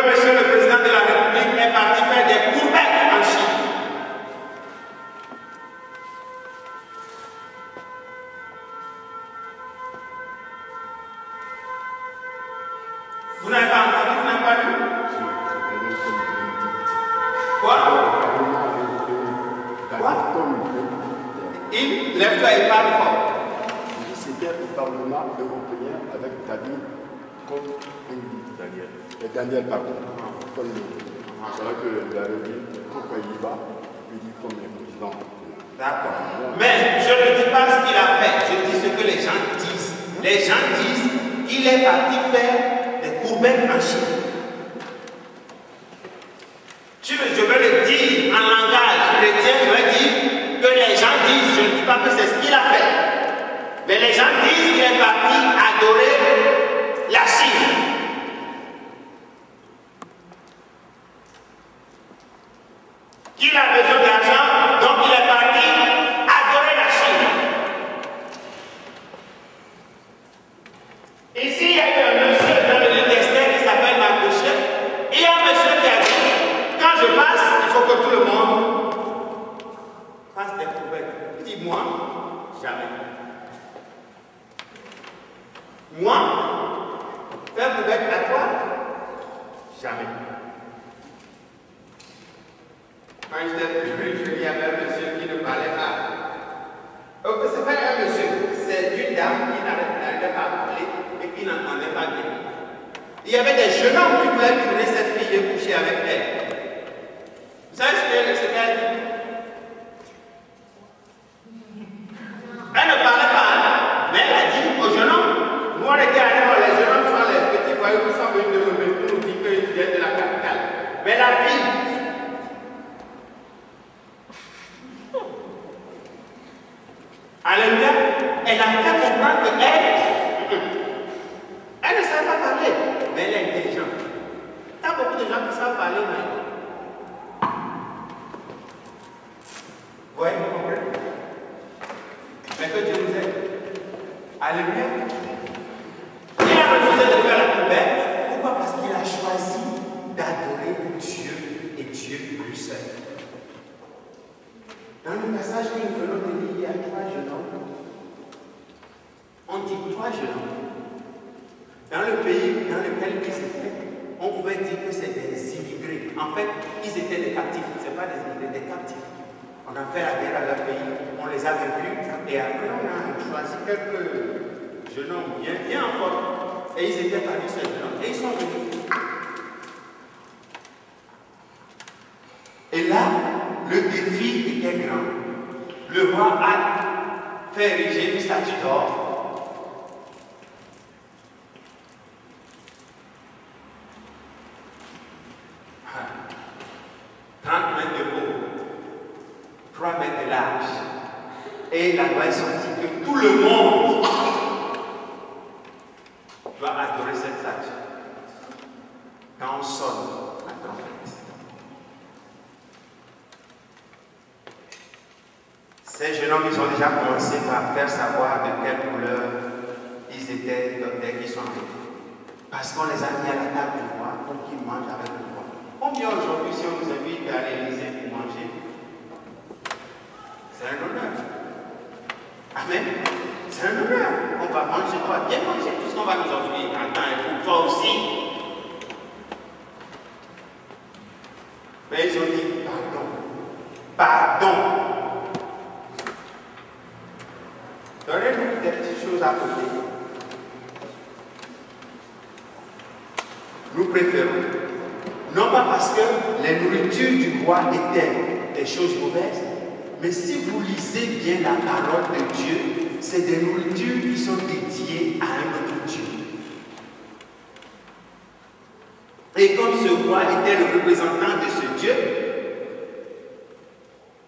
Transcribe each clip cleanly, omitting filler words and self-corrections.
monsieur le président de la République est parti faire des courbettes en Chine. Vous n'avez pas entendu, vous n'avez pas lu? Quoi? Il lève-toi et parle fort. C'était au Parlement européen avec David comme Daniel. Daniel, pardon. Comme c'est vrai que la République, pourquoi il y va, il dit comme le président. D'accord. Mais je ne dis pas ce qu'il a fait, je dis ce que les gens disent. Les gens disent qu'il est parti faire des courbettes en Chine. Je veux le dire en langage chrétien, je veux dire que les gens disent, je ne dis pas que c'est ce qu'il a fait, mais les gens disent qu'il est parti adorer la Chine. Qu'il a besoin d'argent, donc il est parti adorer la Chine. Ici, il y a eu un monsieur dans le livre d'Esther qui s'appelle Mardochée. Il y a un monsieur qui a dit, quand je passe, il faut que tout le monde fasse des courbettes. Il dit, moi, jamais. Moi, faire courbettes à toi, jamais. Quand j'étais plus jeune, il y avait un monsieur qui ne parlait pas. Ce n'est pas un monsieur, c'est une dame qui n'arrivait pas à parler et qui n'entendait pas bien. Il y avait des jeunes hommes qui voulaient tourner cette fille et coucher avec elle. Vous savez ce qu'elle a dit? Elle ne parlait pas, hein? Mais elle a dit aux jeunes hommes, nous on était allés voir les jeunes hommes sont les petits voyous qui sont venus de Rebelle pour nous dire qu'ils viennent de la capitale. Mais la fille, alléluia, elle a fait comprendre qu'elle ne savait pas parler, mais elle est intelligente. Il y a beaucoup de gens qui savent parler, mais vous voyez, vous comprenez? Mais que Dieu nous aide. Alléluia. Il a refusé de faire la courbette. Pourquoi? Parce qu'il a choisi d'adorer Dieu et Dieu lui seul. Dans le passage que nous venons de lire, il y a 3 jeunes hommes. On dit 3 jeunes hommes. Dans le pays dans lequel ils étaient, on pouvait dire que c'est des immigrés. En fait, ils étaient des captifs. Ce n'est pas des immigrés, des captifs. On a fait la guerre à leur pays, on les a vaincus, et après on a choisi quelques jeunes hommes bien en forme. Et ils étaient parmi ces jeunes hommes, et ils sont venus. Et là, le défi était grand. Le roi a fait ériger une statue d'or. Et la loi est sortie que tout le monde doit adorer cette statue quand on sonne la trompette. Ces jeunes hommes, ils ont déjà commencé par faire savoir de quelle couleur ils étaient dès qu'ils sont arrivés. Parce qu'on les a mis à la table du roi pour qu'ils mangent avec le roi. Combien aujourd'hui, si on nous invite à l'Élysée pour manger, c'est un honneur. Amen. C'est un honneur. On va manger, on va bien manger tout ce qu'on va nous offrir. Attends, et pour toi aussi. Mais ils ont dit pardon. Pardon. Donnez-nous des petites choses à côté. Nous préférons. Non pas parce que les nourritures du roi étaient des choses mauvaises, mais si vous lisez bien la parole de Dieu, c'est des nourritures qui sont dédiées à un autre Dieu. Et comme ce roi était le représentant de ce Dieu,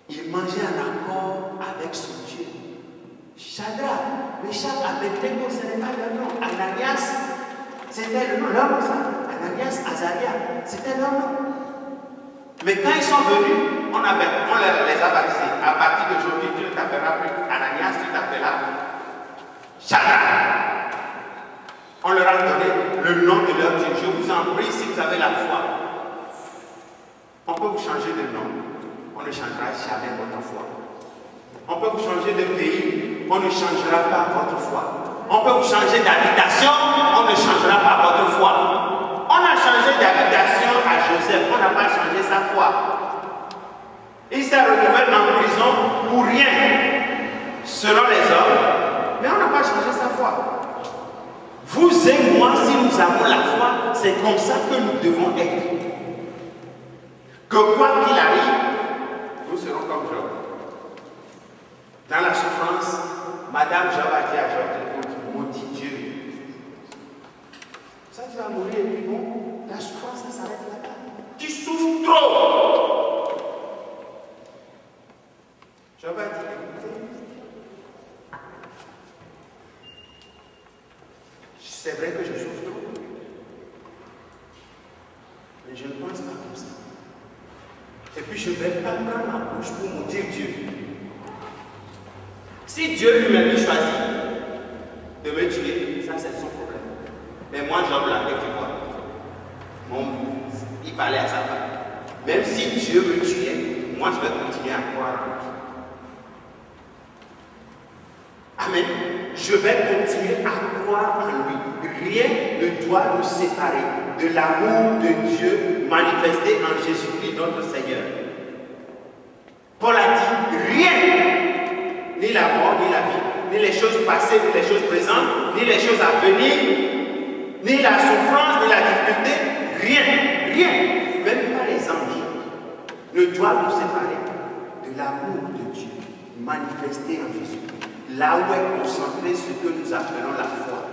il mangeait en accord avec son Dieu. Shadrach, Meshach, Abednego, ce n'est pas leur nom. Ananias, c'était le nom, leur nom, ça. Ananias, Azaria, c'était leur nom. Mais quand ils sont venus, on les a baptisés. À partir d'aujourd'hui, tu ne t'appelleras plus Ananias, tu t'appelleras Shadrach. On leur a donné le nom de leur Dieu. Je vous en prie, si vous avez la foi, On peut vous changer de nom, on ne changera jamais votre foi. On peut vous changer de pays, on ne changera pas votre foi. On peut vous changer d'habitation, on ne changera pas votre foi. On a changé d'habitation à Joseph, on n'a pas changé sa foi. Il s'est retrouvé en prison pour rien, selon les hommes, mais on n'a pas changé sa foi. Vous et moi, si nous avons la foi, c'est comme ça que nous devons être. Que quoi qu'il arrive, nous serons comme Job. Dans la souffrance, Madame Job a dit à Job, écoute, maudit Dieu. Ça, tu vas mourir et puis bon, la souffrance, ça s'arrête là-bas. Tu souffres trop. Job a dit, écoutez, c'est vrai que je souffre trop. Mais je ne pense pas comme ça. Et puis je ne vais pas prendre ma bouche pour maudire Dieu. Si Dieu lui-même choisit de me tuer, ça c'est son problème. Mais moi, Job là, tu vois, il parlait à sa femme. Même si Dieu me tuait, moi je vais continuer à croire en lui. Amen. Je vais continuer à croire en lui. Rien ne doit nous séparer de l'amour de Dieu manifesté en Jésus-Christ, notre Seigneur. Paul a dit, rien, ni la mort, ni la vie, ni les choses passées, ni les choses présentes, ni les choses à venir, ni la souffrance, ni la difficulté, rien, même pas les anges, ne doivent nous séparer de l'amour de Dieu manifesté en Jésus-Christ. Là où est concentré ce que nous appelons la foi.